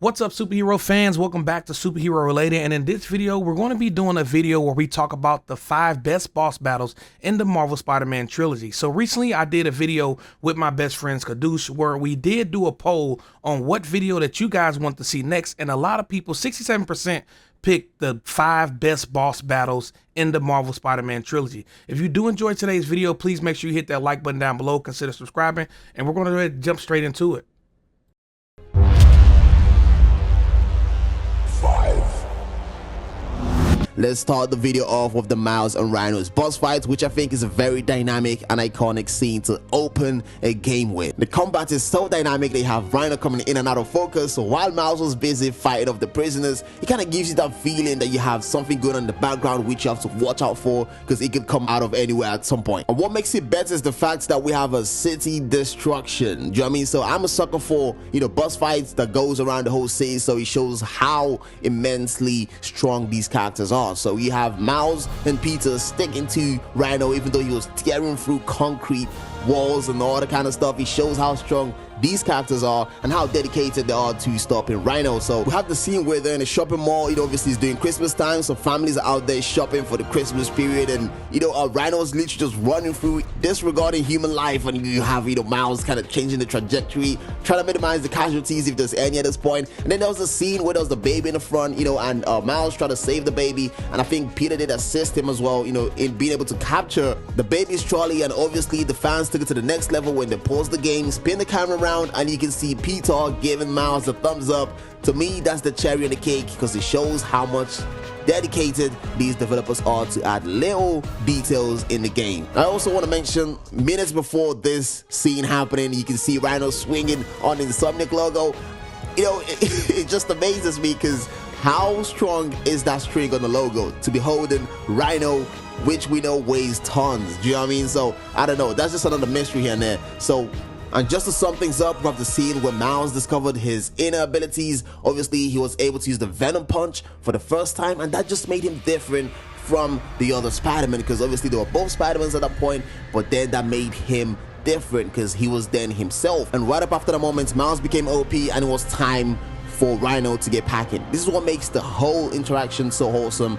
What's up, superhero fans? Welcome back to Superhero Related, and in this video we're going to be doing a video where we talk about the 5 best boss battles in the Marvel Spider-Man trilogy. So recently I did a video with my best friends Kadoosh where we did do a poll on what video that you guys want to see next, and a lot of people, 67%, picked the 5 best boss battles in the Marvel Spider-Man trilogy. If you do enjoy today's video, please make sure you hit that like button down below, consider subscribing, and we're going to go ahead and jump straight into it. Let's start the video off with the Miles and Rhino's boss fight, which I think is a very dynamic and iconic scene to open a game with. The combat is so dynamic, they have Rhino coming in and out of focus, so while Miles was busy fighting off the prisoners, it kind of gives you that feeling that you have something going on in the background which you have to watch out for, because it could come out of anywhere at some point. And what makes it better is the fact that we have a city destruction. Do you know what I mean? So I'm a sucker for, boss fights that goes around the whole city, so it shows how immensely strong these characters are. So you have Miles and Peter sticking to Rhino even though he was tearing through concrete walls and all that kind of stuff. He shows how strong these characters are and how dedicated they are to stopping Rhino. So we have the scene where they're in a shopping mall. Obviously it's during Christmas time, so families are out there shopping for the Christmas period, and Rhino's literally just running through, disregarding human life, and you have Miles kind of changing the trajectory, trying to minimize the casualties if there's any at this point. And then there was a scene where there was the baby in the front, and Miles tried to save the baby, and I think Peter did assist him as well, in being able to capture the baby's trolley. And obviously the fans took it to the next level when they paused the game, spin the camera around, and you can see Peter giving Miles a thumbs up. To me, that's the cherry on the cake, because it shows how much dedicated these developers are to add little details in the game. I also want to mention, minutes before this scene happening, you can see Rhino swinging on the Insomniac logo. It just amazes me, because how strong is that string on the logo to be holding Rhino, which we know weighs tons? Do you know what I mean? So I don't know, that's just another mystery here and there. So, and just to sum things up, we have the scene where Miles discovered his inner abilities. Obviously, he was able to use the Venom Punch for the first time, and that just made him different from the other Spider-Man, because obviously they were both Spider-Mans at that point, but then that made him different because he was then himself. And right up after the moment, Miles became OP, and it was time for Rhino to get packing. This is what makes the whole interaction so wholesome.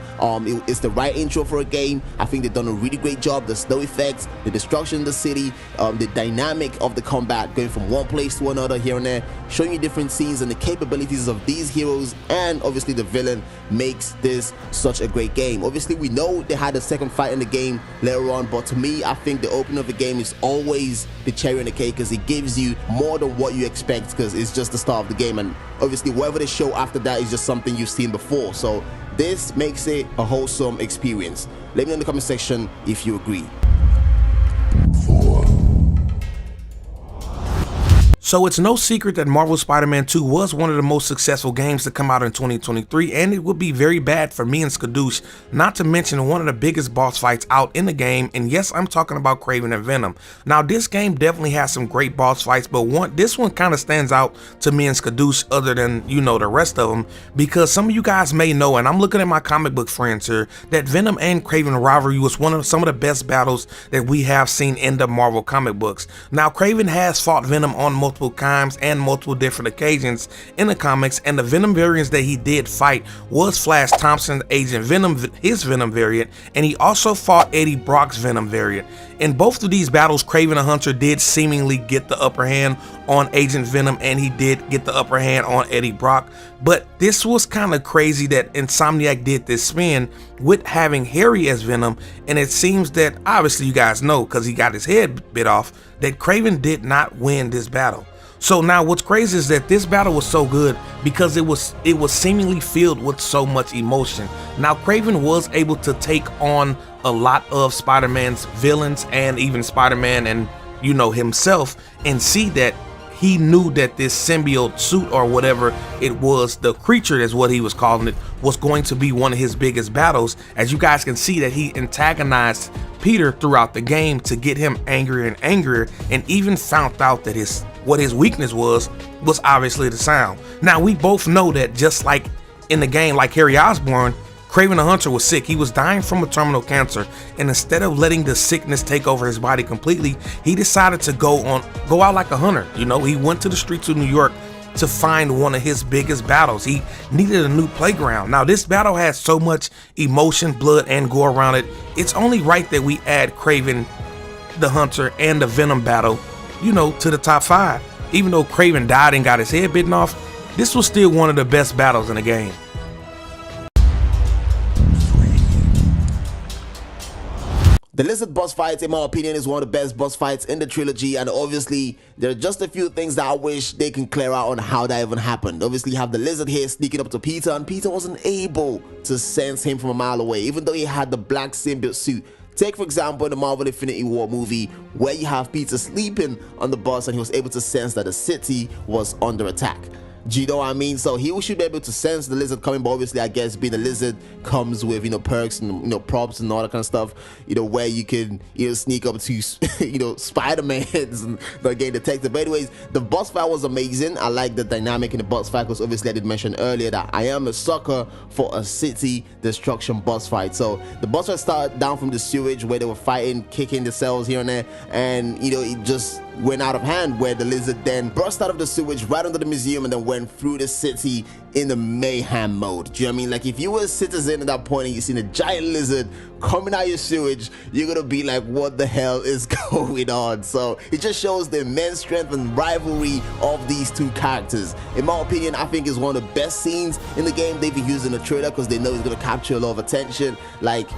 It's the right intro for a game. I think they've done a really great job. The snow effects, the destruction in the city, the dynamic of the combat, going from one place to another here and there, showing you different scenes and the capabilities of these heroes, and obviously the villain makes this such a great game. Obviously we know they had a second fight in the game later on, but to me, I think the opening of the game is always the cherry on the cake, because it gives you more than what you expect, because it's just the start of the game, and obviously whatever they show after that is just something you've seen before. So this makes it a wholesome experience. Let me know in the comment section if you agree. So it's no secret that Marvel Spider-Man 2 was one of the most successful games to come out in 2023, and it would be very bad for me and Skadoosh not to mention one of the biggest boss fights out in the game, and yes, I'm talking about Kraven and Venom. Now this game definitely has some great boss fights, but this one kind of stands out to me and Skadoosh other than, the rest of them, because some of you guys may know, and I'm looking at my comic book friends here, that Venom and Kraven rivalry was some of the best battles that we have seen in the Marvel comic books. Now Kraven has fought Venom on multiple times and multiple different occasions in the comics, and the Venom variants that he did fight was Flash Thompson, Agent Venom, his Venom variant, and he also fought Eddie Brock's Venom variant. In both of these battles, Kraven the Hunter did seemingly get the upper hand on Agent Venom, and he did get the upper hand on Eddie Brock. But this was kind of crazy that Insomniac did this spin with having Harry as Venom, and it seems that, obviously you guys know because he got his head bit off, that Kraven did not win this battle. So now what's crazy is that this battle was so good because it was seemingly filled with so much emotion. Now Kraven was able to take on a lot of Spider-Man's villains and even Spider-Man and himself, and see that he knew that this symbiote suit, or whatever it was, the creature is what he was calling it, was going to be one of his biggest battles. As you guys can see that he antagonized Peter throughout the game to get him angrier and angrier, and even found out that what his weakness was obviously the sound. Now we both know that just like in the game, like Harry Osborn, Kraven the Hunter was sick. He was dying from a terminal cancer, and instead of letting the sickness take over his body completely, he decided to go out like a hunter. He went to the streets of New York to find one of his biggest battles. He needed a new playground. Now this battle has so much emotion, blood, and gore around it. It's only right that we add Kraven the Hunter and the Venom battle, you know, to the top 5. Even though Kraven died and got his head bitten off, this was still one of the best battles in the game. The Lizard boss fight, in my opinion, is one of the best boss fights in the trilogy, and obviously there are just a few things that I wish they can clear out on how that even happened. Obviously you have the Lizard here sneaking up to Peter, and Peter wasn't able to sense him from a mile away, even though he had the black symbiote suit. Take for example in the Marvel Infinity War movie, where you have Peter sleeping on the bus and he was able to sense that the city was under attack. Do you know what I mean? So he should be able to sense the Lizard coming, but obviously I guess being a Lizard comes with, you know, perks and, you know, props and all that kind of stuff, you know, where you can, you know, sneak up to, you know, Spider-Mans and not getting detected. But anyways, the boss fight was amazing. I like the dynamic in the boss fight, because obviously I did mention earlier that I am a sucker for a city destruction boss fight. So the boss fight started down from the sewage where they were fighting, kicking the cells here and there, and, you know, it just went out of hand, where the Lizard then burst out of the sewage right under the museum and then went through the city in the mayhem mode. Do you know what I mean? Like, if you were a citizen at that point and you seen a giant lizard coming out of your sewage, you're gonna be like, what the hell is going on? So it just shows the immense strength and rivalry of these two characters. In my opinion, I think it's one of the best scenes in the game. They've been using the trailer because they know it's gonna capture a lot of attention. Like,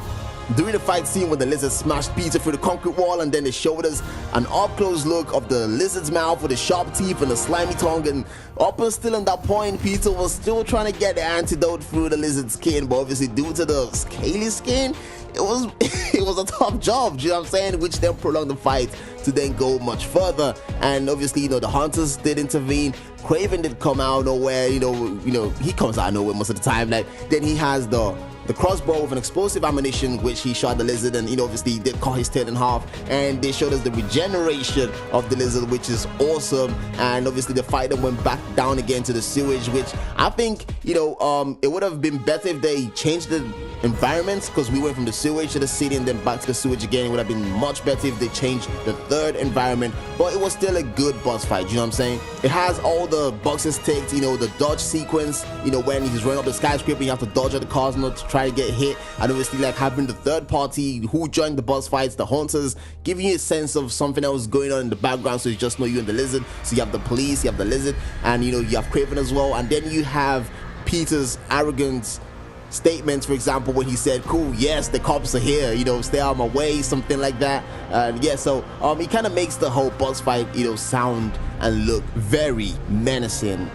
during the fight scene when the Lizard smashed Peter through the concrete wall, and then they showed us an up-close look of the Lizard's mouth with the sharp teeth and the slimy tongue, and up until in that point, Peter was still trying to get the antidote through the Lizard's skin, but obviously due to the scaly skin, it was a tough job, do you know what I'm saying? Which then prolonged the fight to then go much further. And obviously, you know, the Hunters did intervene. Kraven did come out of nowhere, you know, he comes out of nowhere most of the time. Like, then he has the crossbow with an explosive ammunition, which he shot the Lizard, and, you know, obviously he did cut his tail in half, and they showed us the regeneration of the Lizard, which is awesome. And obviously the fight then went back down again to the sewage, which I think, you know, it would have been better if they changed the environments, because we went from the sewage to the city and then back to the sewage again. It would have been much better if they changed the third environment, but it was still a good boss fight, you know what I'm saying? It has all the boxes ticked, you know, the dodge sequence, you know, when he's running up the skyscraper, you have to dodge at the cars, you know, to try to get hit, and obviously like having the third party who joined the boss fights, the Hunters, giving you a sense of something else going on in the background, so you just know you and the Lizard. So you have the police, you have the Lizard, and, you know, you have Kraven as well. And then you have Peter's arrogance statements, for example, when he said, cool, yes, the cops are here, you know, stay out of my way, something like that. Yeah, so he kind of makes the whole boss fight, you know, sound and look very menacing.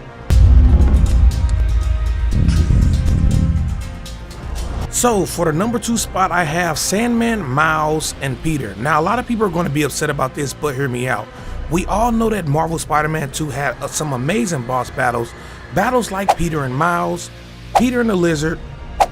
So for the number 2 spot, I have Sandman, Miles, and Peter. Now, a lot of people are going to be upset about this, but hear me out. We all know that Marvel Spider-Man 2 had some amazing boss battles like Peter and Miles, Peter and the Lizard,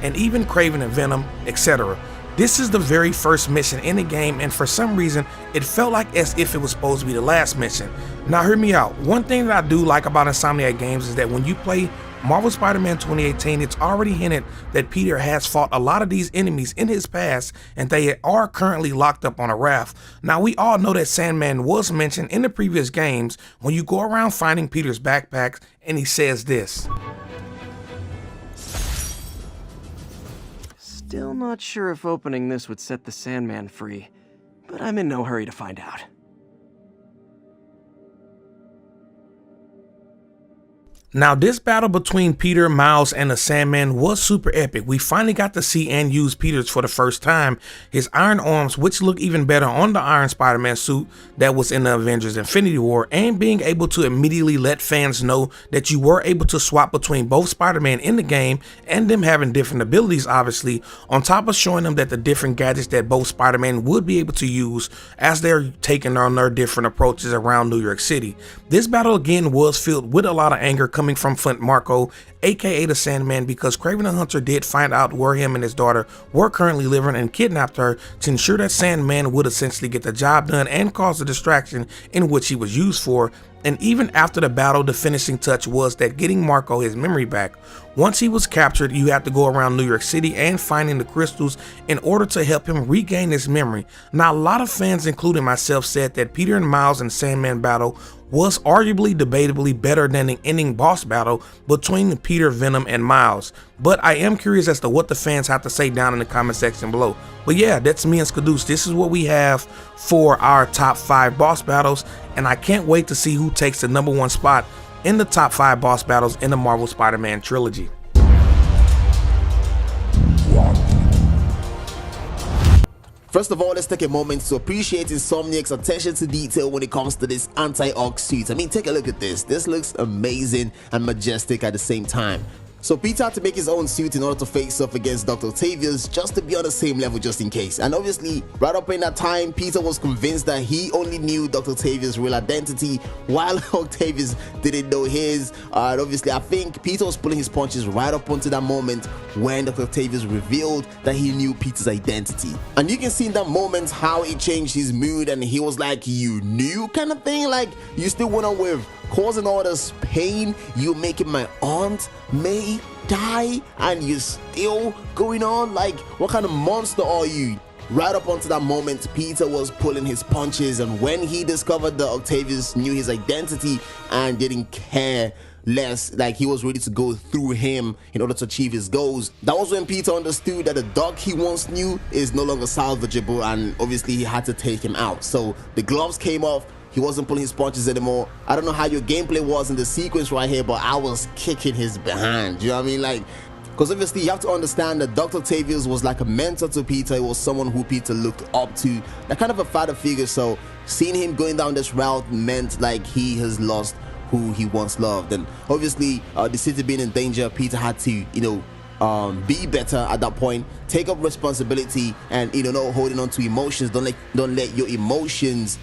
and even Kraven and Venom, etc. This is the very first mission in the game, and for some reason, it felt like as if it was supposed to be the last mission. Now, hear me out. One thing that I do like about Insomniac Games is that when you play Marvel Spider-Man 2018, it's already hinted that Peter has fought a lot of these enemies in his past, and they are currently locked up on a raft. Now, we all know that Sandman was mentioned in the previous games when you go around finding Peter's backpacks, and he says this. Still not sure if opening this would set the Sandman free, but I'm in no hurry to find out. Now, this battle between Peter, Miles, and the Sandman was super epic. We finally got to see and use Peter's for the first time. His iron arms, which look even better on the Iron Spider-Man suit that was in the Avengers Infinity War, and being able to immediately let fans know that you were able to swap between both Spider-Man in the game and them having different abilities, obviously, on top of showing them that the different gadgets that both Spider-Man would be able to use as they're taking on their different approaches around New York City. This battle again was filled with a lot of anger coming from Flint Marko, aka the Sandman, because Kraven the Hunter did find out where him and his daughter were currently living and kidnapped her to ensure that Sandman would essentially get the job done and cause the distraction in which he was used for. And even after the battle, the finishing touch was that getting Marco his memory back. Once he was captured, you had to go around New York City and finding the crystals in order to help him regain his memory. Now, a lot of fans, including myself, said that Peter and Miles and Sandman battle was arguably debatably better than the ending boss battle between Peter, Venom, and Miles. But I am curious as to what the fans have to say down in the comment section below. But yeah, that's me and Skadoosh. This is what we have for our top 5 boss battles, and I can't wait to see who takes the #1 spot in the top 5 boss battles in the Marvel Spider-Man trilogy. First of all, let's take a moment to appreciate Insomniac's attention to detail when it comes to this anti-Hulk suit. I mean, take a look at this. This looks amazing and majestic at the same time. So Peter had to make his own suit in order to face off against Dr. Octavius, just to be on the same level just in case. And obviously, right up in that time, Peter was convinced that he only knew Dr. Octavius' real identity, while Octavius didn't know his. And obviously, I think Peter was pulling his punches right up until that moment when Dr. Octavius revealed that he knew Peter's identity. And you can see in that moment how it changed his mood, and he was like, "You knew?" kind of thing. Like, you still went on with causing all this pain, you making my Aunt May die, and you're still going on? Like, what kind of monster are you? Right up until that moment, Peter was pulling his punches, and when he discovered that Octavius knew his identity and didn't care less, like he was ready to go through him in order to achieve his goals, that was when Peter understood that the dog he once knew is no longer salvageable, and obviously he had to take him out. So the gloves came off. He wasn't pulling his punches anymore. I don't know how your gameplay was in the sequence right here, but I was kicking his behind. You know what I mean? Like, because obviously you have to understand that Dr. Octavius was like a mentor to Peter. He was someone who Peter looked up to, like kind of a father figure. So seeing him going down this route meant like he has lost who he once loved. And obviously the city being in danger, Peter had to, be better at that point, take up responsibility, and not holding on to emotions. Don't let your emotions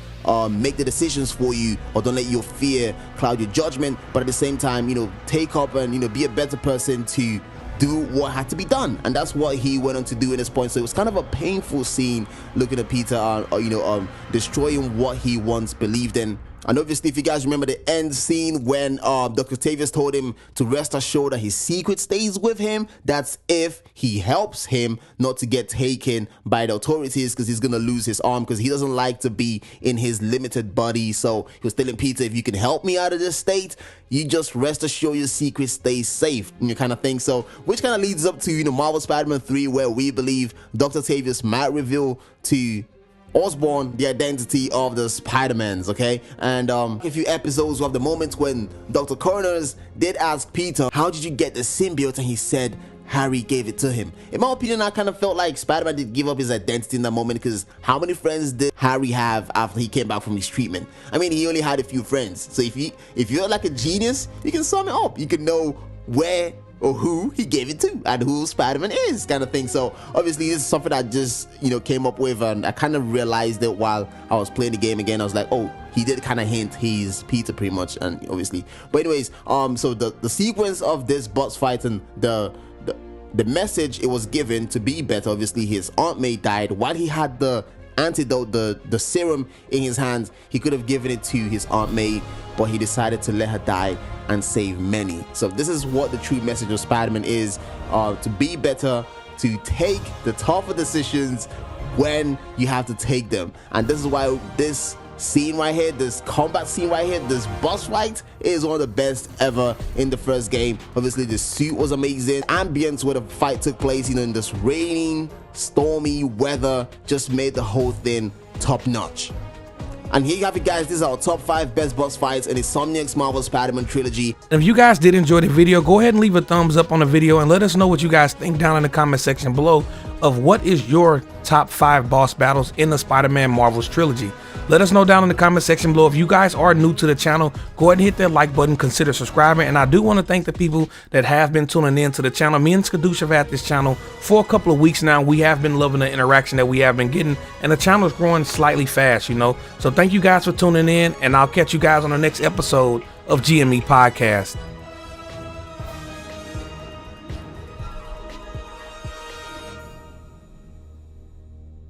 make the decisions for you, or don't let your fear cloud your judgment. But at the same time, take up and be a better person to do what had to be done. And that's what he went on to do in this point. So it was kind of a painful scene looking at Peter destroying what he once believed in. And obviously, if you guys remember the end scene when Dr. Octavius told him to rest assured that his secret stays with him, that's if he helps him not to get taken by the authorities, because he's going to lose his arm, because he doesn't like to be in his limited body. So he was telling Peter, if you can help me out of this state, you just rest assured your secret stays safe, and you kind of thing. So which kind of leads up to Marvel Spider-Man 3, where we believe Dr. Octavius might reveal to Osborn the identity of the Spider-Mans, okay? And a few episodes of the moment when Dr. Connors did ask Peter, how did you get the symbiote? And he said Harry gave it to him. In my opinion, I kind of felt like Spider-Man did give up his identity in that moment, because how many friends did Harry have after he came back from his treatment? I mean, he only had a few friends. So if you're like a genius, you can sum it up. You can know where or who he gave it to and who Spider-Man is, kind of thing. So obviously this is something I just came up with, and I kind of realized it while I was playing the game again. I was like, oh, he did kind of hint he's Peter pretty much, and obviously. But anyways, so the sequence of this boss fight and the message it was given to be better. Obviously his Aunt May died while he had the antidote, the serum in his hands. He could have given it to his Aunt May, but he decided to let her die and save many. So this is what the true message of Spider-Man is, to be better, to take the tougher decisions when you have to take them. And this is why this scene right here, this combat scene right here, this boss fight is one of the best ever in the first game. Obviously the suit was amazing. Ambience where the fight took place, in this raining, stormy weather, just made the whole thing top notch. And here you have it, guys. This is our top 5 best boss fights in Insomniac's Marvel Spider-Man trilogy. If you guys did enjoy the video, go ahead and leave a thumbs up on the video and let us know what you guys think down in the comment section below of what is your top 5 boss battles in the Spider-Man Marvel's trilogy. Let us know down in the comment section below. If you guys are new to the channel, go ahead and hit that like button, consider subscribing. And I do want to thank the people that have been tuning in to the channel. Me and Skadoosh have had this channel for a couple of weeks now. We have been loving the interaction that we have been getting, and the channel is growing slightly fast, So thank you guys for tuning in, and I'll catch you guys on the next episode of GME Podcast.